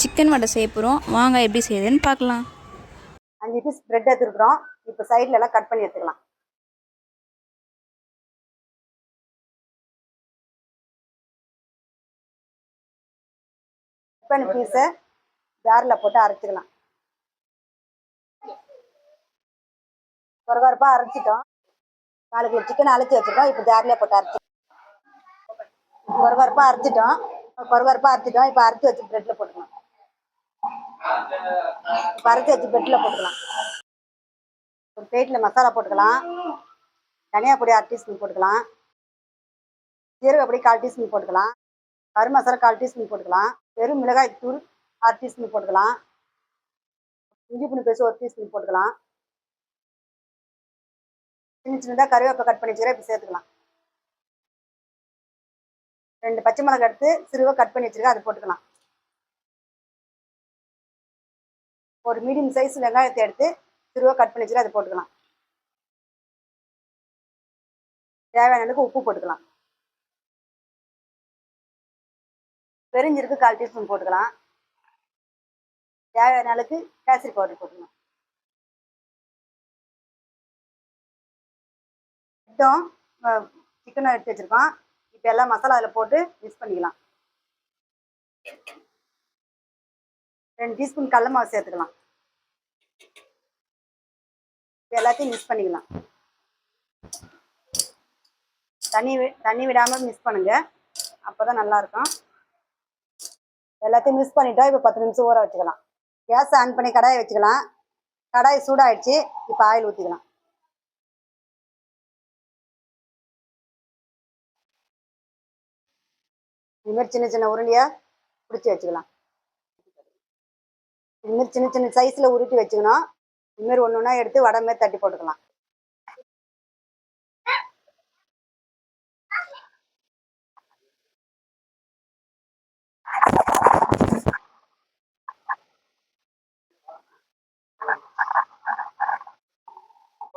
Chicken வடை செய்ய போகிறோம். வாங்க எப்படி செய்யுதுன்னு பார்க்கலாம். 5 பீஸ் பிரெட் எடுத்துருக்குறோம். இப்போ சைடில் எல்லாம் கட் பண்ணி எடுத்துக்கலாம். சிக்கன் பீஸை ஜாரில் போட்டு அரைச்சிக்கலாம். கொரகொரப்பாக அரைச்சிட்டோம். 4 கிலோ சிக்கன் அழைச்சி வச்சுருக்கோம். இப்போ ஜாரில் போட்டு அரைச்சி கொரகொரப்பாக அரைச்சிட்டோம். இப்போ அரைச்சி வச்சு பிரெட்டில் போட்டுக்கலாம். இப்போ அரைச்சி வச்சு பிரெட்டில் போட்டுக்கலாம். ஒரு பிளேட்டில் மசாலா போட்டுக்கலாம். தனியா பொடி 1/2 டீஸ்பூன் போட்டுக்கலாம். ஜீரக பொடி 1/4 டீஸ்பூன் போட்டுக்கலாம். கரும் மசாலா 1/4 டீஸ்பூன் போட்டுக்கலாம். வெறும் மிளகாய் தூள் 1/2 டீஸ்பூன் போட்டுக்கலாம். இஞ்சி பூண்டு பேஸ்ட் 1 டீஸ்பூன் போட்டுக்கலாம். சின்னதாக கருவேப்பிலை கட் பண்ணி வச்சுக்கிறேன். இப்போ சேர்த்துக்கலாம். 2 பச்சை மிளகாய் எடுத்து சிறுவாக கட் பண்ணி வச்சுருக்கேன். அது போட்டுக்கலாம். ஒரு மீடியம் சைஸ் வெங்காயத்தை எடுத்து சிறுவாக கட் பண்ணி வச்சுருக்கேன். அது போட்டுக்கலாம். தேவையான அளவுக்கு உப்பு போட்டுக்கலாம். பெருஞ்சீரகம் 1/4 டீஸ்பூன் போட்டுக்கலாம். தேவையான அளவுக்கு கேசரி பவுடர் போட்டுக்கலாம். சிக்கனை எடுத்து வச்சுருக்கோம். இப்போ எல்லாம் மசாலா அதில் போட்டு மிக்ஸ் பண்ணிக்கலாம். 2 டீஸ்பூன் கடலை மாவு சேர்த்துக்கலாம். எல்லாத்தையும் மிக்ஸ் பண்ணிக்கலாம். தண்ணி விடாமல் மிக்ஸ் பண்ணுங்க. அப்போ தான் நல்லாயிருக்கும். எல்லாத்தையும் மிக்ஸ் பண்ணிட்டோம். இப்போ 10 நிமிஷம் ஊற வச்சுக்கலாம். கேஸ் ஆன் பண்ணி கடாயை வச்சுக்கலாம். கடாய் சூடாகிடுச்சு. இப்போ ஆயில் ஊற்றிக்கலாம். இதுமாரி சின்ன சின்ன உருண்டையாக பிடிச்சி வச்சுக்கலாம். இதுமாரி சின்ன சின்ன சைஸில் உருட்டி வச்சுக்கணும். இதுமாரி ஒன்று ஒன்றா எடுத்து வடை மாரி தட்டி போட்டுக்கலாம்.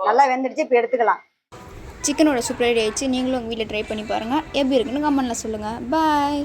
நல்லா வெந்துடுச்சு. இப்போ எடுத்துக்கலாம். சிக்கனோட சூப்பர் ரெடி ஆயிடுச்சு. நீங்களும் உங்கள் வீட்டில் ட்ரை பண்ணி பாருங்கள். எப்படி இருக்குன்னு கமெண்ட்டில் சொல்லுங்கள். பாய்.